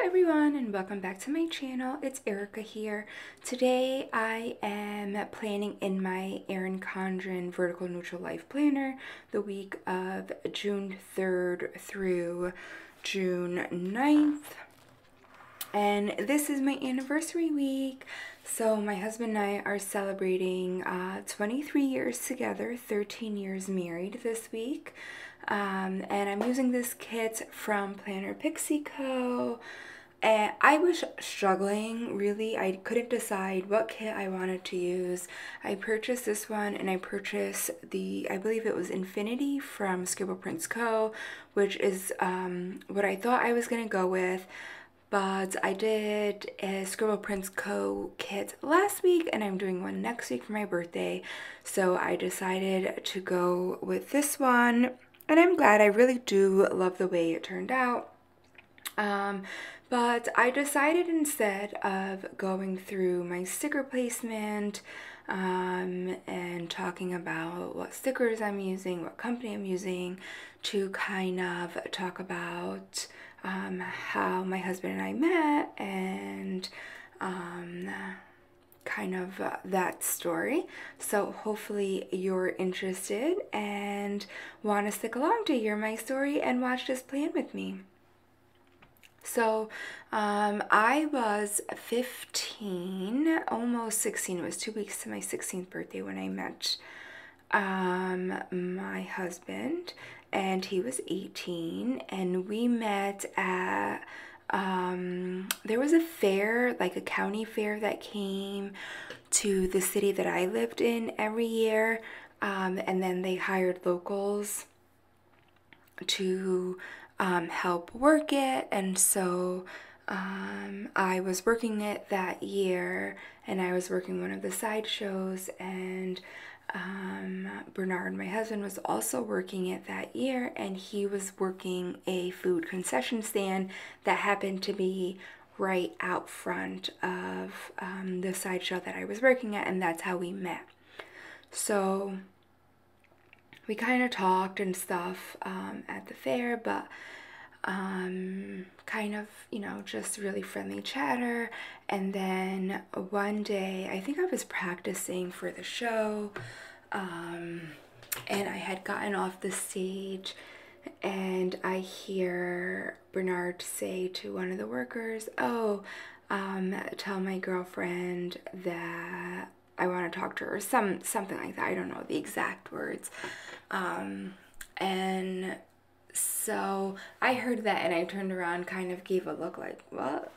everyone, and welcome back to my channel. It's Erica here. Today I am planning in my Erin Condren Vertical Neutral Life Planner the week of June 3rd through June 9th. And this is my anniversary week. So my husband and I are celebrating 23 years together, 13 years married this week. And I'm using this kit from Planner Pixie Co. And I was struggling, really. I couldn't decide what kit I wanted to use. I purchased this one, and I purchased I believe it was Infinity from Scribble Prints Co., which is what I thought I was going to go with. But I did a Scribble Prints Co. kit last week, and I'm doing one next week for my birthday. So I decided to go with this one, and I'm glad. I really do love the way it turned out. But I decided instead of going through my sticker placement and talking about what stickers I'm using, what company I'm using, to kind of talk about how my husband and I met and kind of that story. So hopefully you're interested and want to stick along to hear my story and watch this plan with me. So I was 15, almost 16. It was 2 weeks to my 16th birthday when I met my husband, and he was 18, and we met at there was a fair, like a county fair, that came to the city that I lived in every year, and then they hired locals to help work it. And so I was working it that year, and I was working one of the side shows, and Bernard, my husband, was also working it that year, and he was working a food concession stand that happened to be right out front of the side show that I was working at, and that's how we met. So we kind of talked and stuff at the fair, but kind of, just really friendly chatter. And then one day, I think I was practicing for the show, and I had gotten off the stage, and I hear Bernard say to one of the workers, "Oh, tell my girlfriend that I want to talk to her," or something like that. I don't know the exact words. And so I heard that, and I turned around, kind of gave a look like, what?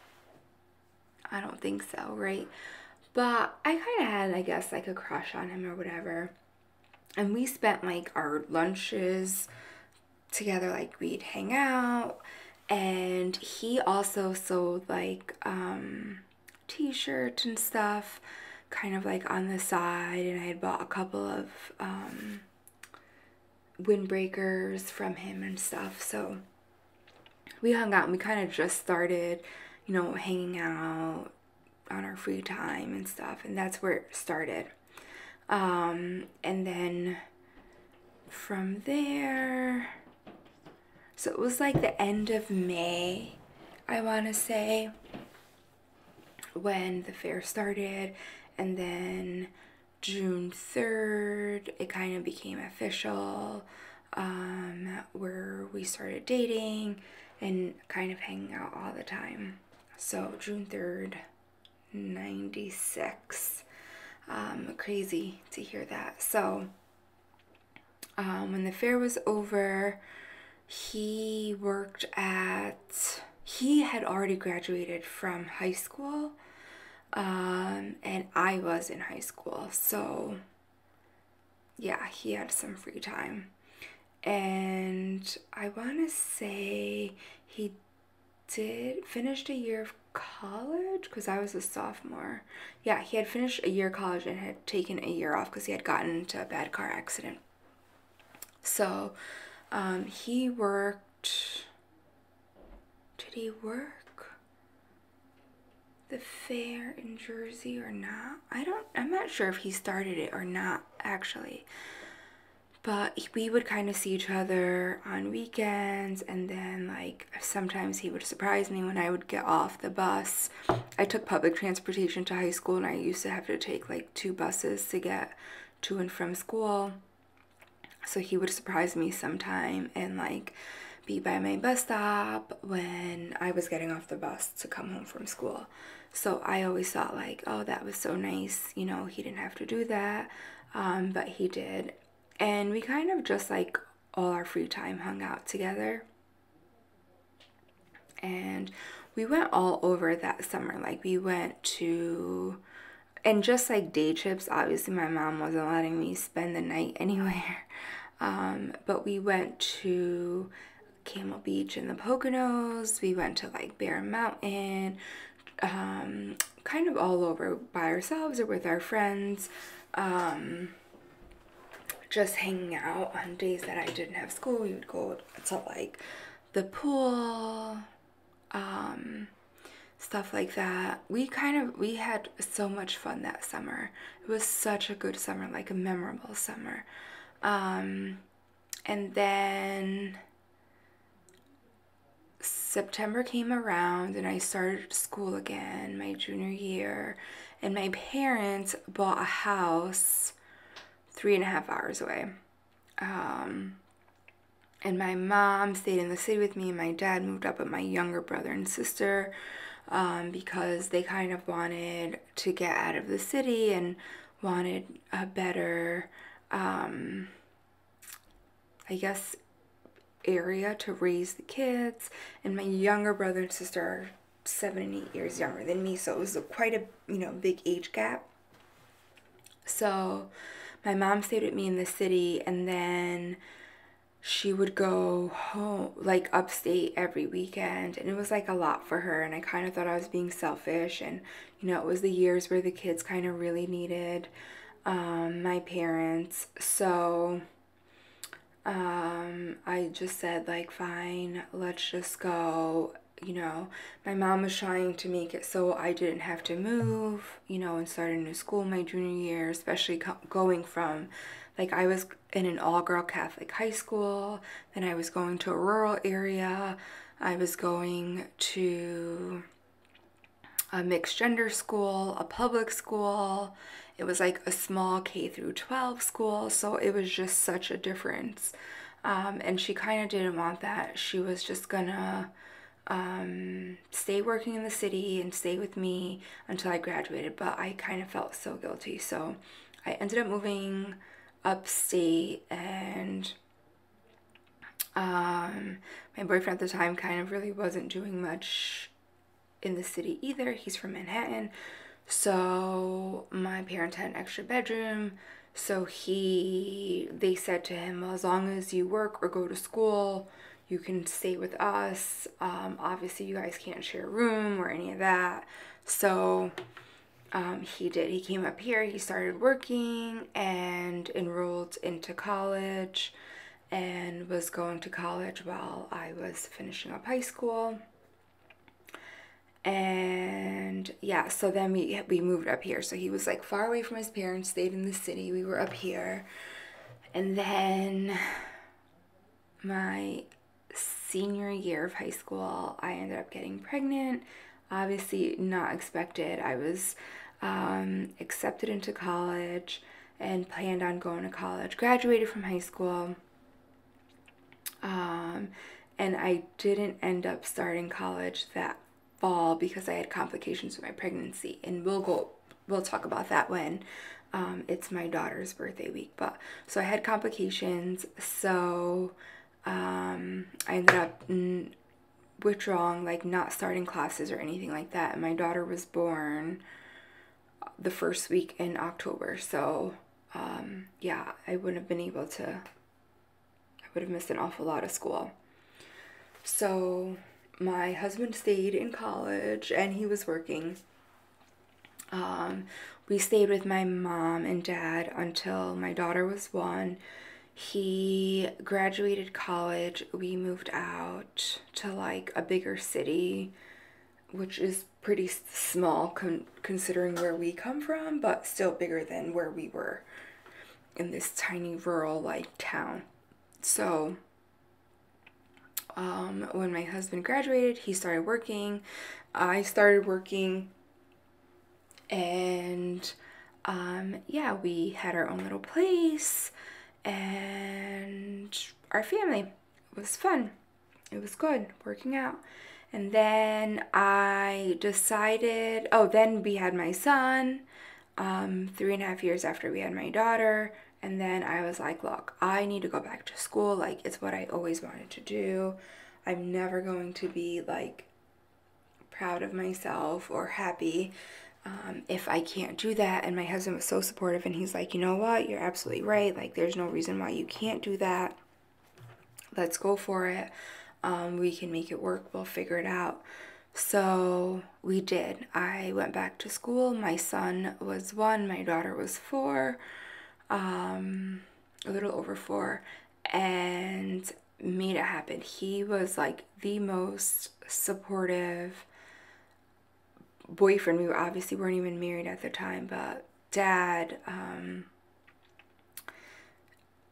I don't think so, right? But I kind of had, I guess, like a crush on him or whatever. And we spent like our lunches together, like we'd hang out. And he also sold like t-shirts and stuff, kind of like on the side. And I had bought a couple of windbreakers from him and stuff. So we hung out, and we kind of just started, hanging out on our free time and stuff, and that's where it started. And then from there, so it was like the end of May, I want to say, when the fair started, and then June 3rd, it kind of became official, where we started dating and kind of hanging out all the time. So June 3rd, 96. Crazy to hear that. So when the fair was over, he had already graduated from high school, and I was in high school, so yeah, he had some free time. And I want to say he did finish a year of college, because I was a sophomore. Yeah, he had finished a year of college and had taken a year off because he had gotten into a bad car accident. So he worked, did he work the fair in Jersey or not? I'm not sure if he started it or not, actually. But we would kind of see each other on weekends, and then like sometimes he would surprise me when I would get off the bus. I took public transportation to high school, and I used to have to take like 2 buses to get to and from school. So he would surprise me sometime and like be by my bus stop when I was getting off the bus to come home from school. So I always thought like, oh, that was so nice, you know, he didn't have to do that, but he did. And we kind of just like all our free time hung out together. And we went all over that summer. Like we went to, and just like day trips, obviously my mom wasn't letting me spend the night anywhere. But we went to Camel Beach in the Poconos. We went to like Bear Mountain, kind of all over by ourselves or with our friends. Just hanging out on days that I didn't have school. We would go to like the pool, stuff like that. We had so much fun that summer. It was such a good summer, like a memorable summer. And then September came around and I started school again my junior year, and my parents bought a house 3.5 hours away. And my mom stayed in the city with me, and my dad moved up with my younger brother and sister, because they kind of wanted to get out of the city and wanted a better, I guess, area to raise the kids. And my younger brother and sister are 7 and 8 years younger than me, so it was quite a big age gap. So my mom stayed with me in the city, and then she would go home, like upstate every weekend, and it was like a lot for her, and I kind of thought I was being selfish. And it was the years where the kids kind of really needed my parents. So I just said like, fine, let's just go. My mom was trying to make it so I didn't have to move, and start a new school my junior year, especially going from, like, I was in an all-girl Catholic high school, then I was going to a rural area, I was going to a mixed gender school, a public school. It was like a small K through 12 school, so it was just such a difference. And she kind of didn't want that. She was just gonna stay working in the city and stay with me until I graduated, but I kind of felt so guilty. So I ended up moving upstate, and my boyfriend at the time kind of really wasn't doing much in the city either. He's from Manhattan, so my parents had an extra bedroom. So they said to him, well, as long as you work or go to school, you can stay with us. Obviously you guys can't share a room or any of that. So he did. He came up here, he started working and enrolled into college, and was going to college while I was finishing up high school. And yeah, so then we moved up here. So he was like far away from his parents, stayed in the city. We were up here. And then my senior year of high school, I ended up getting pregnant. Obviously not expected. I was accepted into college and planned on going to college. Graduated from high school. And I didn't end up starting college that fall because I had complications with my pregnancy, and we'll talk about that when it's my daughter's birthday week. But so I had complications, so I ended up withdrawing, like not starting classes or anything like that. And my daughter was born the first week in October, so yeah, I wouldn't have been able to, I would have missed an awful lot of school. So my husband stayed in college and he was working. We stayed with my mom and dad until my daughter was 1. He graduated college. We moved out to like a bigger city, which is pretty small considering where we come from, but still bigger than where we were. in this tiny rural like town. So when my husband graduated, he started working. I started working, and yeah, we had our own little place and our family. It was fun. It was good working out. And then I decided, oh, then we had my son 3.5 years after we had my daughter. And then I was like, look, I need to go back to school. Like, it's what I always wanted to do. I'm never going to be like proud of myself or happy if I can't do that. And my husband was so supportive, and he's like, you know what, you're absolutely right. Like, there's no reason why you can't do that. Let's go for it. We can make it work. We'll figure it out. So we did. I went back to school. My son was 1, my daughter was 4, a little over 4, and made it happen. He was like the most supportive boyfriend. We obviously weren't even married at the time, but dad,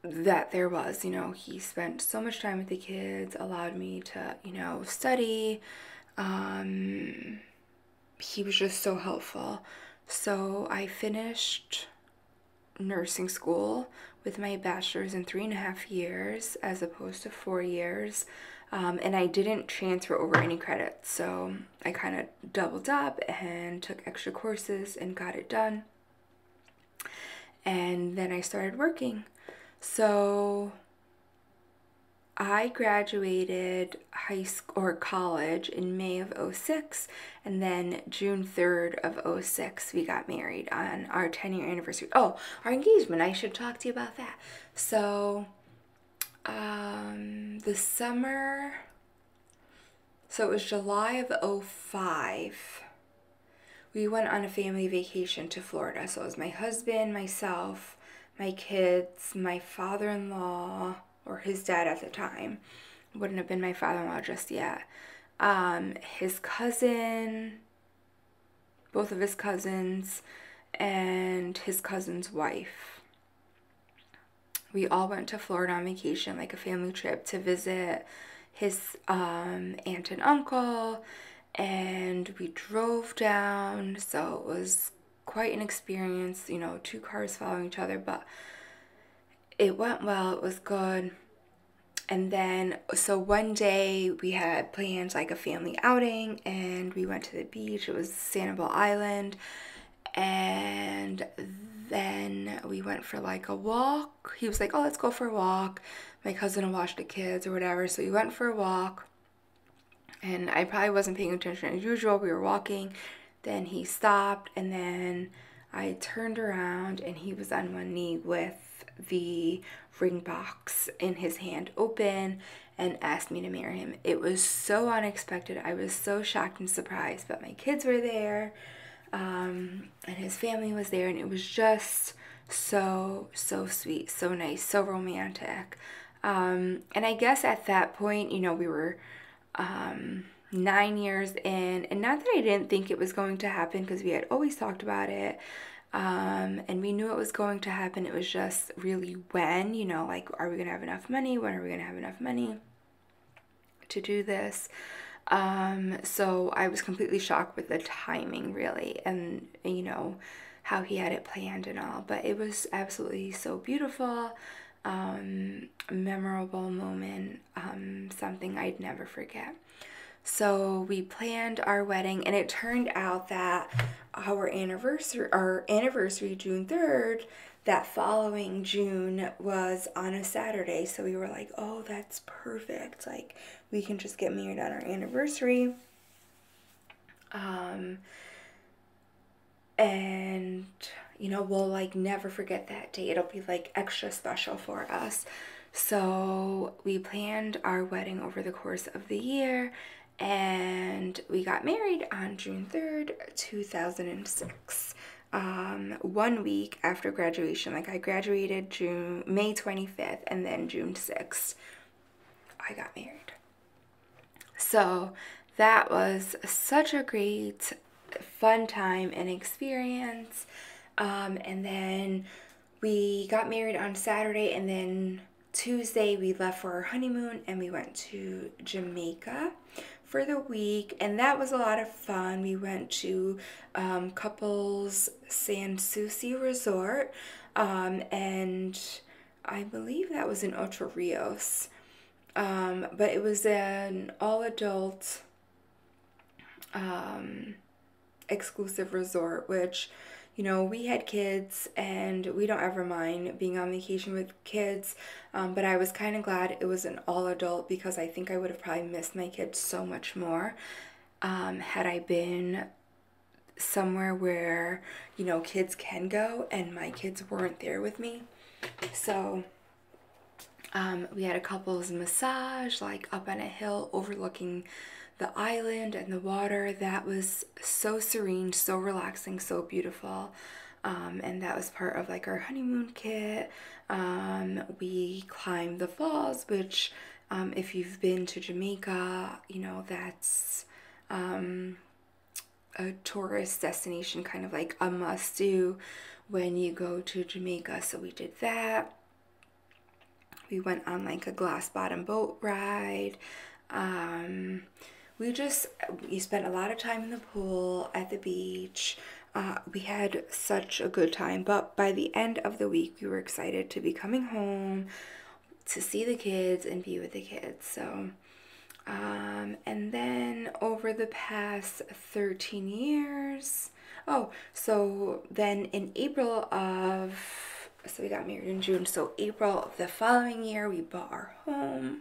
that there was, you know, he spent so much time with the kids, allowed me to, you know, study. He was just so helpful. So I finished nursing school with my bachelor's in 3.5 years as opposed to 4 years. And I didn't transfer over any credits, so I kind of doubled up and took extra courses and got it done. And then I started working. So I graduated high school or college in May of 06, and then June 3rd of 06 we got married on our 10-year anniversary. Oh, our engagement, I should talk to you about that. So the summer, so it was July of 05, we went on a family vacation to Florida. So it was my husband, myself, my kids, my father-in-law, or his dad at the time, wouldn't have been my father-in-law just yet, his cousin, both of his cousins, and his cousin's wife. We all went to Florida on vacation, like a family trip, to visit his aunt and uncle, and we drove down, so it was quite an experience, you know, 2 cars following each other, but it went well. It was good. And then, so one day we had planned like a family outing, and we went to the beach. It was Sanibel Island, and then we went for like a walk. He was like, oh, let's go for a walk. My cousin will watch the kids or whatever, so we went for a walk, and I probably wasn't paying attention as usual. We were walking, then he stopped, and then I turned around, and he was on one knee with the ring box in his hand open and asked me to marry him. It was so unexpected. I was so shocked and surprised, but my kids were there, and his family was there, and it was just so sweet, so nice, so romantic. And I guess at that point, you know, we were 9 years in, and not that I didn't think it was going to happen, because we had always talked about it, and we knew it was going to happen. It was just really when, you know, like, are we gonna have enough money? When are we gonna have enough money to do this? So I was completely shocked with the timing, really, and you know, how he had it planned and all, but it was absolutely so beautiful, memorable moment, something I'd never forget. So we planned our wedding, and it turned out that our anniversary, June 3rd, that following June was on a Saturday. So we were like, oh, that's perfect. Like, we can just get married on our anniversary. And, you know, we'll like never forget that day. It'll be like extra special for us. So we planned our wedding over the course of the year, and we got married on June 3rd, 2006. 1 week after graduation. Like, I graduated May 25th, and then June 6th, I got married. So that was such a great, fun time and experience. And then we got married on Saturday, and then Tuesday we left for our honeymoon and we went to Jamaica for the week, and that was a lot of fun. We went to Couples San Souci Resort, and I believe that was in Ocho Rios. But it was an all-adult exclusive resort, which, you know, we had kids and we don't ever mind being on vacation with kids, but I was kind of glad it was an all-adult because I think I would have probably missed my kids so much more had I been somewhere where, you know, kids can go and my kids weren't there with me. So we had a couples massage, like up on a hill overlooking the island and the water. That was so serene, so relaxing, so beautiful. And that was part of like our honeymoon kit. We climbed the falls, which if you've been to Jamaica, you know, that's a tourist destination, kind of like a must do when you go to Jamaica. So we did that. We went on like a glass bottom boat ride. We spent a lot of time in the pool, at the beach. We had such a good time, but by the end of the week, we were excited to be coming home, to see the kids and be with the kids. So, and then over the past 13 years, so then in so we got married in June. So April of the following year, we bought our home,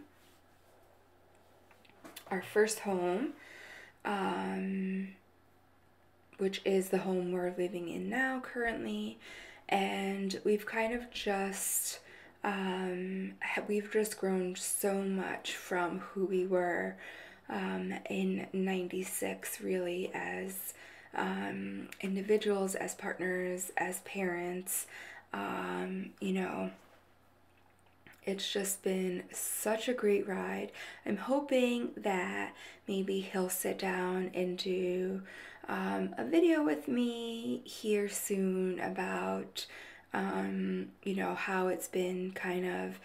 our first home, which is the home we're living in now currently. And we've kind of just, we've just grown so much from who we were in 96, really, as individuals, as partners, as parents. You know, it's just been such a great ride. I'm hoping that maybe he'll sit down and do a video with me here soon about, you know, how it's been kind of,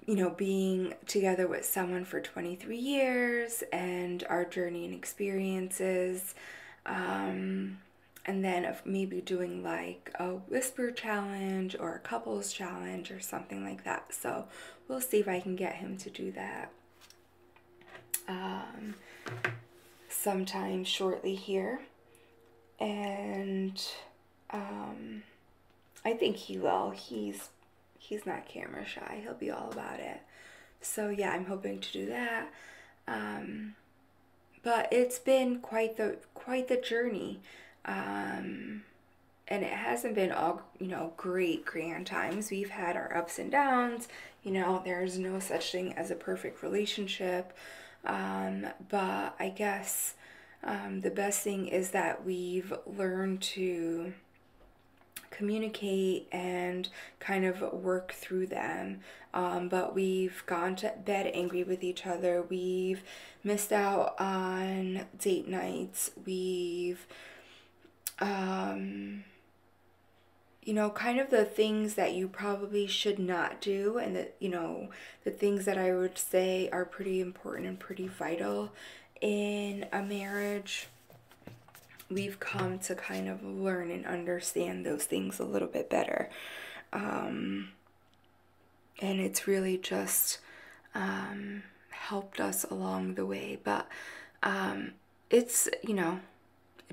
you know, being together with someone for 23 years and our journey and experiences. And then of maybe doing like a whisper challenge or a couples challenge or something like that. So we'll see if I can get him to do that sometime shortly here. And I think he will. He's not camera shy. He'll be all about it. So yeah, I'm hoping to do that. But it's been quite the journey. And it hasn't been all, you know, great grand times. We've had our ups and downs. You know, there's no such thing as a perfect relationship. But I guess the best thing is that we've learned to communicate and kind of work through them. But we've gone to bed angry with each other. We've missed out on date nights. We've you know, kind of the things that you probably should not do, and that, you know, the things that I would say are pretty important and pretty vital in a marriage. We've come to kind of learn and understand those things a little bit better. And it's really just helped us along the way. But it's, you know,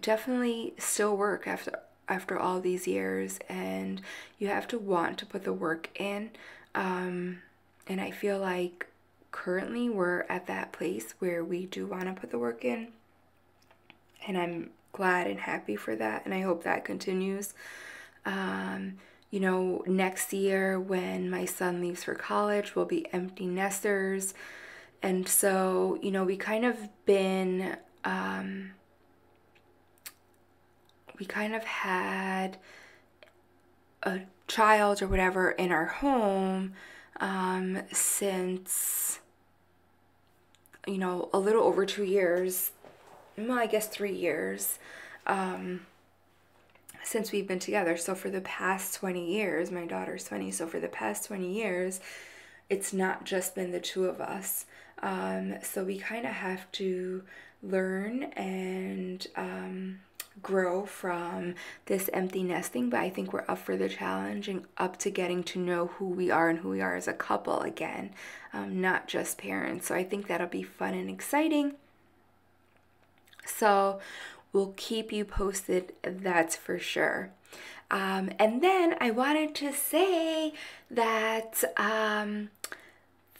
definitely still work after all these years, and you have to want to put the work in. And I feel like currently we're at that place where we do want to put the work in, and I'm glad and happy for that, and I hope that continues. You know, next year when my son leaves for college, we'll be empty nesters. And so, you know, we kind of had a child or whatever in our home since, you know, a little over 2 years. Well, I guess 3 years. since we've been together. So for the past 20 years, my daughter's 20, so for the past 20 years, it's not just been the two of us. So we kind of have to learn and grow from this empty nesting, but I think we're up for the challenge and up to getting to know who we are and who we are as a couple again, not just parents. So I think that'll be fun and exciting. So we'll keep you posted, that's for sure. And then I wanted to say that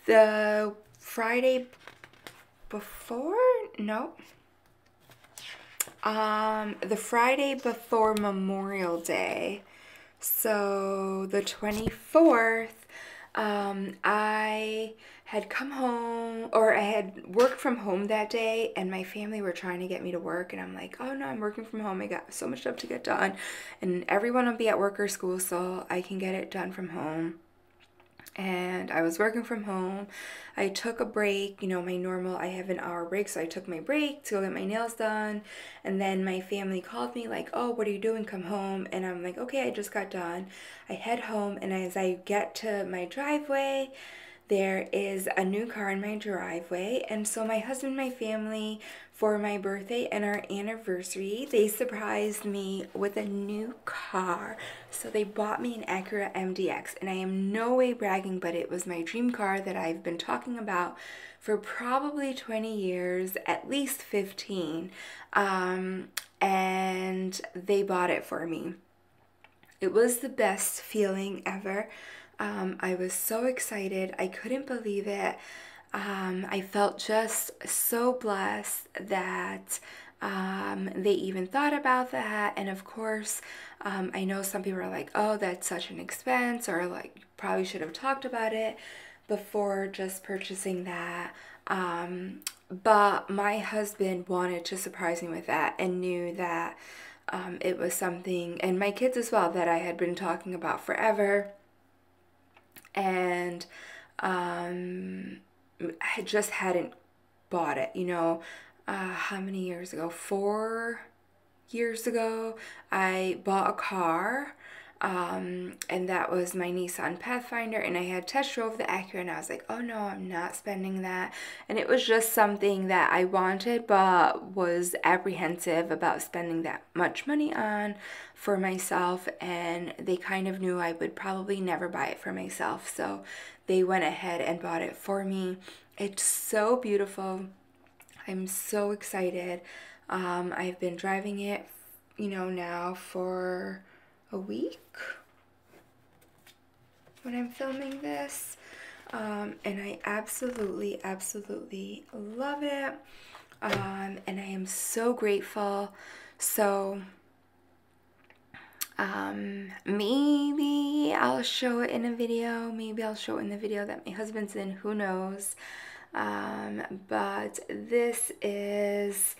the Friday before, no, the Friday before Memorial Day, so the 24th, I had come home, or I had worked from home that day, and my family were trying to get me to work, and I'm like, oh no, I'm working from home, I got so much stuff to get done, and everyone will be at work or school, so I can get it done from home. And I was working from home. I took a break, you know, my normal, I have an hour break, so I took my break to go get my nails done. And then my family called me like, oh, what are you doing? Come home. And I'm like, okay, I just got done. I head home, and as I get to my driveway, there is a new car in my driveway. And so my husband and my family, for my birthday and our anniversary, they surprised me with a new car. So they bought me an Acura MDX, and I am no way bragging, but it was my dream car that I've been talking about for probably 20 years, at least 15. And they bought it for me. It was the best feeling ever. I was so excited. I couldn't believe it. I felt just so blessed that they even thought about that. And of course, I know some people are like, oh, that's such an expense, or like, probably should have talked about it before just purchasing that. But my husband wanted to surprise me with that and knew that it was something, and my kids as well, that I had been talking about forever. And I just hadn't bought it, you know. How many years ago? 4 years ago, I bought a car, and that was my Nissan Pathfinder, and I had test drove the Acura, and I was like, oh no, I'm not spending that. And it was just something that I wanted, but was apprehensive about spending that much money on for myself, and they kind of knew I would probably never buy it for myself, so they went ahead and bought it for me. It's so beautiful. I'm so excited. I've been driving it, you know, now for a week when I'm filming this, and I absolutely love it, and I am so grateful. So maybe I'll show it in a video, maybe I'll show it in the video that my husband's in, who knows. But this is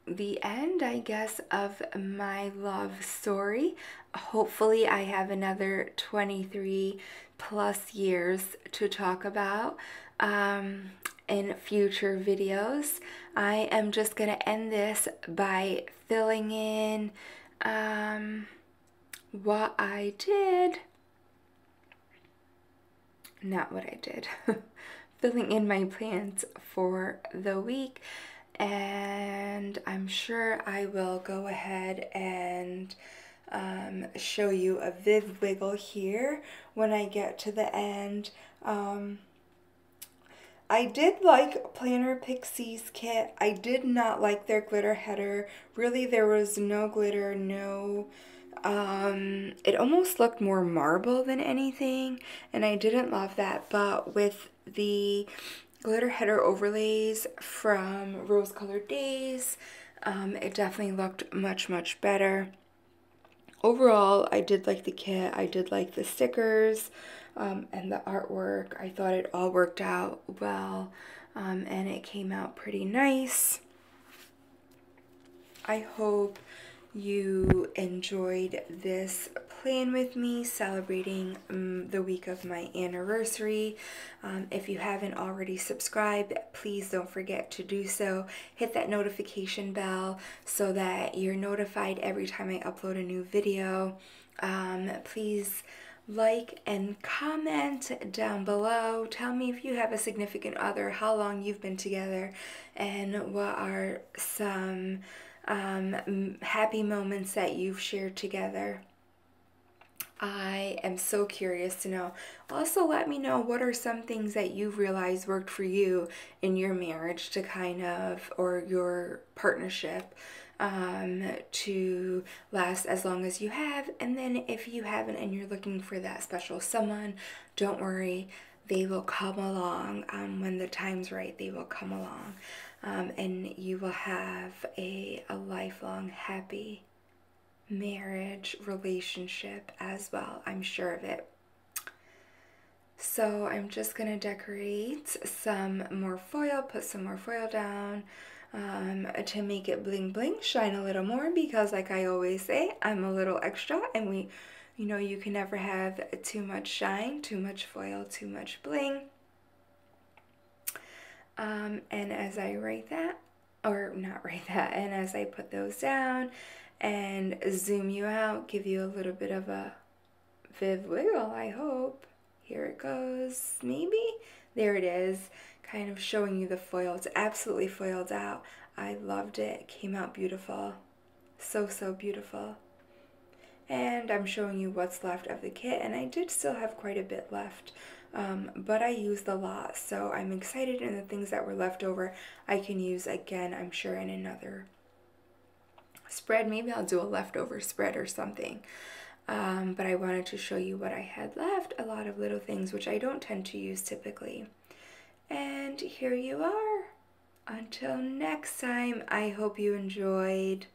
the end, I guess, of my love story. Hopefully I have another 23 plus years to talk about in future videos. I am just going to end this by filling in what I did. Not what I did. Filling in my plans for the week. And I'm sure I will go ahead and show you a Viv wiggle here when I get to the end. I did like Planner Pixie's kit. I did not like their glitter header. Really, there was no glitter, no... it almost looked more marble than anything, and I didn't love that, but with the glitter header overlays from Rose Colored Days, it definitely looked much better. Overall, I did like the kit. I did like the stickers and the artwork. I thought it all worked out well, and it came out pretty nice. I hope you enjoyed this plan with me celebrating the week of my anniversary. If you haven't already subscribed, please don't forget to do so. Hit that notification bell so that you're notified every time I upload a new video. Please like and comment down below. Tell me if you have a significant other, how long you've been together, and what are some happy moments that you've shared together. I am so curious to know. Also, let me know what are some things that you've realized worked for you in your marriage to kind of, or your partnership, to last as long as you have. And then if you haven't and you're looking for that special someone, don't worry, they will come along. When the time's right, they will come along. And you will have a lifelong happy marriage relationship as well. I'm sure of it. So I'm just gonna decorate some more foil, put some more foil down to make it bling bling, shine a little more, because like I always say, I'm a little extra, and you can never have too much shine, too much foil, too much bling. And as I write that, or not write that, and as I put those down and zoom you out, give you a little bit of a viv wiggle, I hope. Here it goes, maybe? There it is, kind of showing you the foil. It's absolutely foiled out. I loved it. It came out beautiful. So, so beautiful. And I'm showing you what's left of the kit, and I did still have quite a bit left. But I used a lot, so I'm excited, and the things that were left over I can use again, I'm sure, in another spread. Maybe I'll do a leftover spread or something. But I wanted to show you what I had left, a lot of little things which I don't tend to use typically. And here you are. Until next time, I hope you enjoyed.